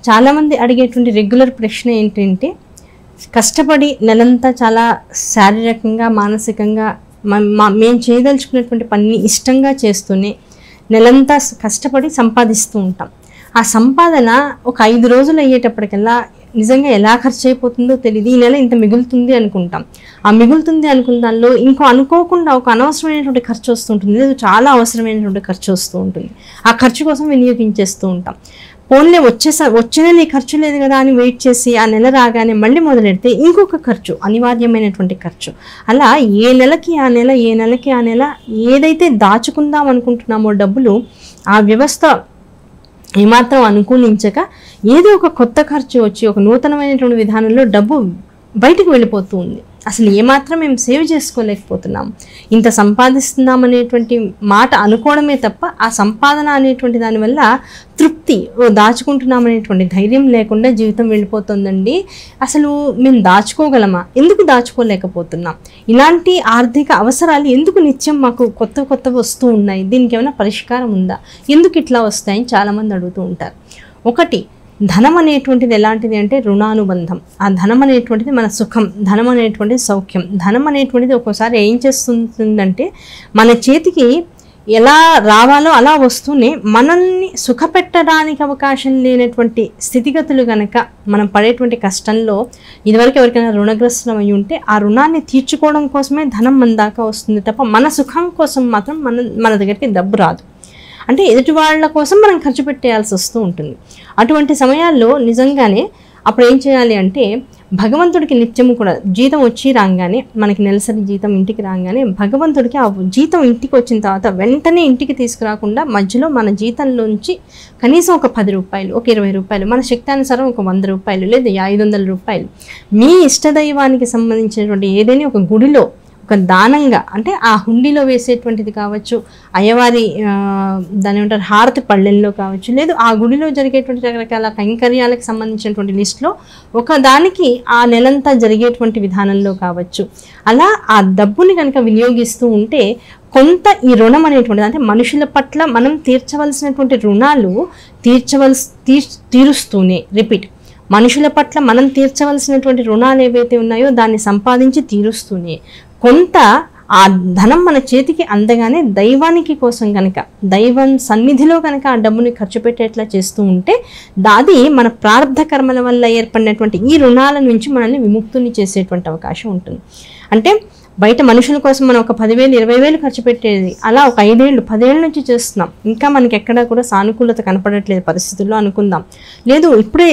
చాలామంది అడిగేటువంటి రెగ్యులర్ ప్రశ్న ఏంటంటే, కష్టపడి నెలంతా చాలా శారీరకంగా మానసికంగా మేము చేయదలుచుకున్నటువంటి పనిని ఇష్టంగా చేస్తూనే నెలంతా కష్టపడి సంపాదిస్తూ ఉంటాం. ఆ సంపాదన ఒక 5 రోజులు అయ్యేటప్పటికల్లా నిజంగా ఎలా ఖర్చు అయిపోతుందో తెలియదు. ఈ నెల ఇంత మిగులుతుంది అనుకుంటాం. ఆ మిగులుతుంది అనుకున్న దానిలో ఇంకో అనుకోకుండా ఒక అనవసరమైనటువంటి ఖర్చు వస్తుంటుంది, లేదు చాలా అవసరమైనటువంటి ఖర్చు వస్తూ ఉంటుంది. ఆ ఖర్చు కోసం వినియోగించేస్తూ ఉంటాం. పోన్లే వచ్చే నెల ఈ ఖర్చు లేదు కదా అని వెయిట్ చేసి ఆ నెల రాగానే మళ్ళీ మొదలెడితే ఇంకొక ఖర్చు, అనివార్యమైనటువంటి ఖర్చు. అలా ఏ నెలకి ఆ నెల, ఏ నెలకి ఆ నెల ఏదైతే దాచుకుందాం అనుకుంటున్నామో డబ్బులు, ఆ వ్యవస్థ ఏమాత్రం అనుకూలించక ఏదో ఒక కొత్త ఖర్చు వచ్చి ఒక నూతనమైనటువంటి విధానంలో డబ్బు బయటకు వెళ్ళిపోతూ ఉంది. అసలు ఏమాత్రం మేము సేవ్ చేసుకోలేకపోతున్నాం. ఇంత సంపాదిస్తున్నాం అనేటువంటి మాట అనుకోవడమే తప్ప ఆ సంపాదన అనేటువంటి దానివల్ల తృప్తి, దాచుకుంటున్నాం అనేటువంటి ధైర్యం లేకుండా జీవితం వెళ్ళిపోతుందండి. అసలు మేము దాచుకోగలమా? ఎందుకు దాచుకోలేకపోతున్నాం? ఇలాంటి ఆర్థిక అవసరాలు ఎందుకు నిత్యం మాకు కొత్తవి వస్తూ ఉన్నాయి? దీనికి ఏమైనా పరిష్కారం ఉందా? ఎందుకు ఇట్లా వస్తాయని చాలామంది అడుగుతూ ఉంటారు. ఒకటి, ధనం అనేటువంటిది ఎలాంటిది అంటే రుణానుబంధం. ఆ ధనం అనేటువంటిది మన సుఖం, ధనం అనేటువంటిది సౌఖ్యం. ధనం అనేటువంటిది ఒక్కోసారి ఏం చేస్తుందంటే మన చేతికి ఎలా రావాలో అలా వస్తూనే మనల్ని సుఖపెట్టడానికి అవకాశం లేనటువంటి స్థితిగతులు కనుక మనం పడేటువంటి కష్టంలో ఇదివరకు ఎవరికైనా రుణగ్రస్తులం అయి ఉంటే ఆ రుణాన్ని తీర్చుకోవడం కోసమే ధనం మన దాకా వస్తుంది తప్ప మన సుఖం కోసం మాత్రం మన దగ్గరికి డబ్బు రాదు. అంటే ఎదుటి వాళ్ళ కోసం మనం ఖర్చు పెట్టేయాల్సి వస్తూ ఉంటుంది. అటువంటి సమయాల్లో నిజంగానే అప్పుడు ఏం చేయాలి అంటే, భగవంతుడికి నిత్యము కూడా జీతం వచ్చి రాగానే, మనకి నెలసరి జీతం ఇంటికి రాగానే భగవంతుడికి ఆ జీతం ఇంటికి వచ్చిన తర్వాత వెంటనే ఇంటికి తీసుకురాకుండా మధ్యలో మన జీతంలోంచి కనీసం ఒక 10 రూపాయలు, ఒక 20 రూపాయలు, మన శక్తానుసారం ఒక 100 రూపాయలు లేదా 500 రూపాయలు మీ ఇష్టదైవానికి సంబంధించినటువంటి ఏదైనా ఒక గుడిలో ఒక దానంగా, అంటే ఆ హుండీలో వేసేటువంటిది కావచ్చు, అయ్యవారి దాని ఏమంటారు హారతి పళ్ళెల్లో కావచ్చు, లేదు ఆ గుడిలో జరిగేటువంటి రకరకాల కైంకర్యాలకు సంబంధించినటువంటి లిస్టులో ఒక దానికి ఆ నెలంతా జరిగేటువంటి విధానంలో కావచ్చు, అలా ఆ డబ్బుని కనుక వినియోగిస్తూ ఉంటే కొంత ఈ రుణం అనేటువంటిది, అంటే మనుషుల పట్ల మనం తీర్చవలసినటువంటి రుణాలు తీరుస్తూనే మనుషుల పట్ల మనం తీర్చవలసినటువంటి రుణాలు ఏవైతే ఉన్నాయో దాన్ని సంపాదించి తీరుస్తూనే కొంత ఆ ధనం మన చేతికి అందగానే దైవానికి కోసం కనుక, దైవం సన్నిధిలో కనుక ఆ డబ్బుని ఖర్చు పెట్టేట్లా చేస్తూ ఉంటే దాది మన ప్రారంధ కర్మల వల్ల ఏర్పడినటువంటి ఈ రుణాల నుంచి మనల్ని విముక్తుని చేసేటువంటి అవకాశం ఉంటుంది. అంటే బయట మనుషుల కోసం మనం ఒక 10,000, 20,000 ఖర్చు పెట్టేది అలా ఒక 5 ఏళ్ళు 10 ఏళ్ళ నుంచి చేస్తున్నాం. ఇంకా మనకి ఎక్కడా కూడా సానుకూలత కనపడట్లేదు పరిస్థితుల్లో అనుకుందాం. లేదు ఇప్పుడే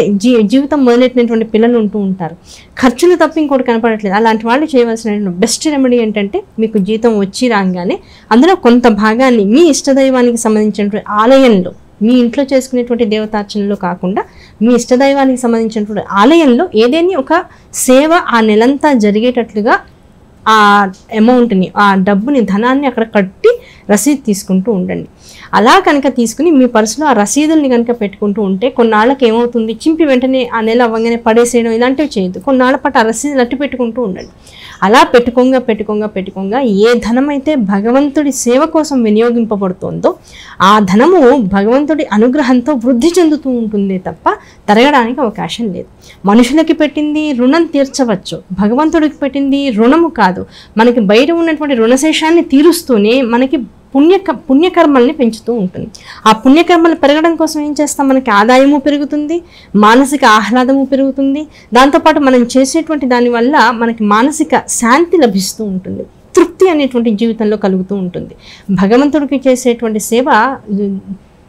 జీవితం మొదలెట్టినటువంటి పిల్లలు ఉంటూ ఉంటారు, ఖర్చులు తప్ప ఇంకోటి కనపడట్లేదు. అలాంటి వాళ్ళు చేయవలసిన బెస్ట్ రెమెడీ ఏంటంటే, మీకు జీతం వచ్చి రాగానే అందులో కొంత భాగాన్ని మీ ఇష్టదైవానికి సంబంధించినటువంటి ఆలయంలో, మీ ఇంట్లో చేసుకునేటువంటి దేవతార్చనలో కాకుండా మీ ఇష్టదైవానికి సంబంధించినటువంటి ఆలయంలో ఏదైనా ఒక సేవ ఆ నెలంతా జరిగేటట్లుగా ఆ అమౌంట్ని, ఆ డబ్బుని, ధనాన్ని అక్కడ కట్టి రసీదు తీసుకుంటూ ఉండండి. అలా కనుక తీసుకుని మీ పర్సులో ఆ రసీదుల్ని కనుక పెట్టుకుంటూ ఉంటే కొన్నాళ్ళకి ఏమవుతుంది, చింపి వెంటనే ఆ నెల అవ్వగానే పడేసేయడం ఇలాంటివి చేయొద్దు. కొన్నాళ్ళ పాటు ఆ రసీదులు అట్టు పెట్టుకుంటూ ఉండండి. అలా పెట్టుకోగా ఏ ధనం అయితే భగవంతుడి సేవ కోసం వినియోగింపబడుతుందో ఆ ధనము భగవంతుడి అనుగ్రహంతో వృద్ధి చెందుతూ ఉంటుంది తప్ప తరగడానికి అవకాశం లేదు. మనుషులకి పెట్టింది రుణం తీర్చవచ్చు, భగవంతుడికి పెట్టింది రుణము కాదు. మనకి బయట ఉన్నటువంటి రుణశేషాన్ని తీరుస్తూనే మనకి పుణ్యకర్మల్ని పెంచుతూ ఉంటుంది. ఆ పుణ్యకర్మలు పెరగడం కోసం ఏం చేస్తాం, మనకి ఆదాయము పెరుగుతుంది, మానసిక ఆహ్లాదము పెరుగుతుంది. దాంతోపాటు మనం చేసేటువంటి దానివల్ల మనకి మానసిక శాంతి లభిస్తూ ఉంటుంది, తృప్తి అనేటువంటి జీవితంలో కలుగుతూ ఉంటుంది. భగవంతుడికి చేసేటువంటి సేవ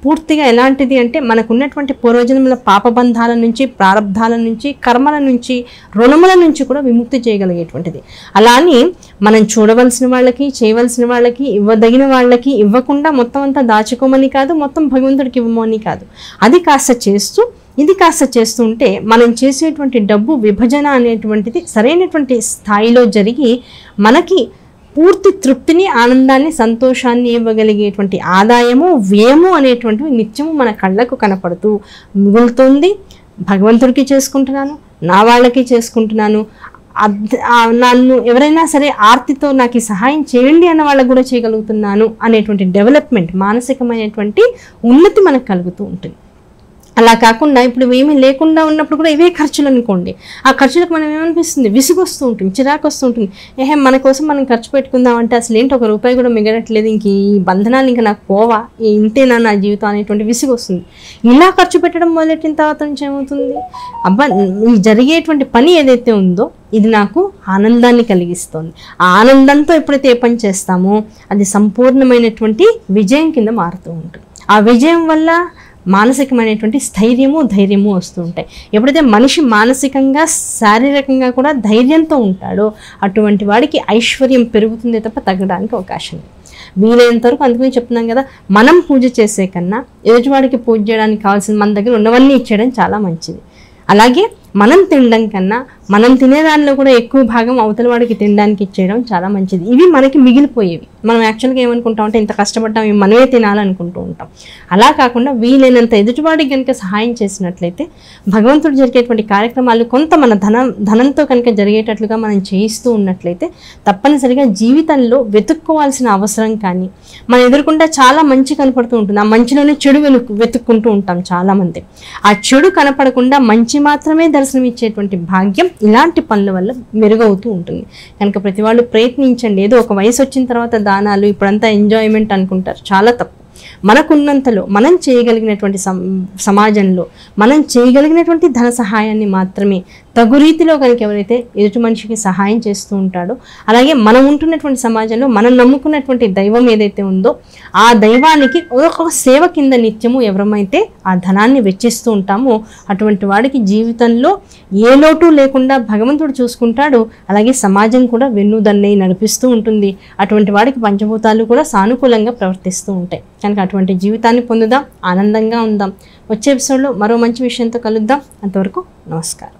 పూర్తిగా ఎలాంటిది అంటే, మనకున్నటువంటి పూర్వజన్మల పాపబంధాల నుంచి, ప్రారంధాల నుంచి, కర్మల నుంచి, రుణముల నుంచి కూడా విముక్తి చేయగలిగేటువంటిది. అలా అని మనం చూడవలసిన వాళ్ళకి, చేయవలసిన వాళ్ళకి, ఇవ్వదగిన వాళ్ళకి ఇవ్వకుండా మొత్తం అంతా దాచుకోమని కాదు, మొత్తం భగవంతుడికి ఇవ్వమని కాదు. అది కాస్త చేస్తూ ఇది కాస్త చేస్తుంటే మనం చేసేటువంటి డబ్బు విభజన అనేటువంటిది సరైనటువంటి స్థాయిలో జరిగి మనకి పూర్తి తృప్తిని, ఆనందాన్ని, సంతోషాన్ని ఇవ్వగలిగేటువంటి ఆదాయము, వ్యయము అనేటువంటివి నిత్యము మన కళ్ళకు కనపడుతూ మిగులుతుంది. భగవంతుడికి చేసుకుంటున్నాను, నా వాళ్ళకి చేసుకుంటున్నాను, నన్ను ఎవరైనా సరే ఆర్తితో నాకు ఈ సహాయం చేయండి అన్న వాళ్ళకు కూడా చేయగలుగుతున్నాను అనేటువంటి డెవలప్మెంట్, మానసికమైనటువంటి ఉన్నతి మనకు కలుగుతూ ఉంటుంది. అలా కాకుండా ఇప్పుడు ఏమీ లేకుండా ఉన్నప్పుడు కూడా ఇవే ఖర్చులు అనుకోండి, ఆ ఖర్చులకు మనం ఏమనిపిస్తుంది, విసుగు వస్తూ ఉంటుంది, చిరాకు వస్తూ ఉంటుంది. మన కోసం మనం ఖర్చు పెట్టుకుందాం అంటే అసలు ఏంటి, ఒక రూపాయి కూడా మిగలట్లేదు, ఇంక ఈ బంధనాలు ఇంకా నాకు పోవా, ఇంతేనా నా జీవితం అనేటువంటి విసుగు వస్తుంది. ఇలా ఖర్చు పెట్టడం మొదలెట్టిన తర్వాత నుంచి ఏమవుతుంది, అబ్బా ఈ జరిగేటువంటి పని ఏదైతే ఉందో ఇది నాకు ఆనందాన్ని కలిగిస్తుంది. ఆ ఆనందంతో ఎప్పుడైతే ఏ పని చేస్తామో అది సంపూర్ణమైనటువంటి విజయం కింద మారుతూ ఉంటుంది. ఆ విజయం వల్ల మానసికమైనటువంటి స్థైర్యము ధైర్యము వస్తూ ఉంటాయి. ఎప్పుడైతే మనిషి మానసికంగా శారీరకంగా కూడా ధైర్యంతో ఉంటాడో అటువంటి వాడికి ఐశ్వర్యం పెరుగుతుందే తప్ప తగ్గడానికి అవకాశం లేదు. వీలైనంత వరకు అందుకని చెప్తున్నాం కదా, మనం పూజ చేసే కన్నా ఎదుటివాడికి పూజ చేయడానికి కావాల్సిన మన దగ్గర ఉన్నవన్నీ ఇచ్చేయడం చాలా మంచిది. అలాగే మనం తినడం కన్నా మనం తినేదానిలో కూడా ఎక్కువ భాగం అవతల వాడికి తినడానికి ఇచ్చేయడం చాలా మంచిది. ఇవి మనకి మిగిలిపోయేవి. మనం యాక్చువల్గా ఏమనుకుంటాం అంటే ఇంత కష్టపడ్డాం ఇవి మనమే తినాలనుకుంటూ ఉంటాం. అలా కాకుండా వీలైనంత ఎదుటివాడికి కనుక సహాయం చేసినట్లయితే భగవంతుడు జరిగేటువంటి కార్యక్రమాలు కొంత మన ధనంతో కనుక జరిగేటట్లుగా మనం చేయిస్తూ ఉన్నట్లయితే తప్పనిసరిగా జీవితంలో వెతుక్కోవాల్సిన అవసరం కానీ మన ఎదురుకుండా చాలా మంచి కనపడుతూ ఉంటుంది. ఆ మంచిలోనే చెడు వెతుక్కుంటూ ఉంటాం చాలామంది. ఆ చెడు కనపడకుండా మంచి మాత్రమే దర్శనం ఇచ్చేటువంటి భాగ్యం ఇలాంటి పనుల వల్ల మెరుగవుతూ ఉంటుంది. కనుక ప్రతి వాళ్ళు ప్రయత్నించండి. ఏదో ఒక వయసు వచ్చిన తర్వాత దానాలు ఇప్పుడంతా ఎంజాయ్మెంట్ అనుకుంటారు, చాలా తప్పు. మనకున్నంతలో మనం చేయగలిగినటువంటి సమాజంలో మనం చేయగలిగినటువంటి ధన సహాయాన్ని మాత్రమే తగు రీతిలో కనుక ఎవరైతే ఎదుటి మనిషికి సహాయం చేస్తూ ఉంటాడో, అలాగే మనం ఉంటున్నటువంటి సమాజంలో మనం నమ్ముకున్నటువంటి దైవం ఏదైతే ఉందో ఆ దైవానికి ఒక సేవ కింద నిత్యము ఎవరమైతే ఆ ధనాన్ని వెచ్చిస్తూ ఉంటామో అటువంటి వాడికి జీవితంలో ఏ లోటు లేకుండా భగవంతుడు చూసుకుంటాడు. అలాగే సమాజం కూడా వెన్నుదన్నై నడిపిస్తూ ఉంటుంది. అటువంటి వాడికి పంచభూతాలు కూడా సానుకూలంగా ప్రవర్తిస్తూ ఉంటాయి. కనుక అటువంటి జీవితాన్ని పొందుదాం, ఆనందంగా ఉందాం. వచ్చే ఎపిసోడ్లో మరో మంచి విషయంతో కలుద్దాం. అంతవరకు నమస్కారం.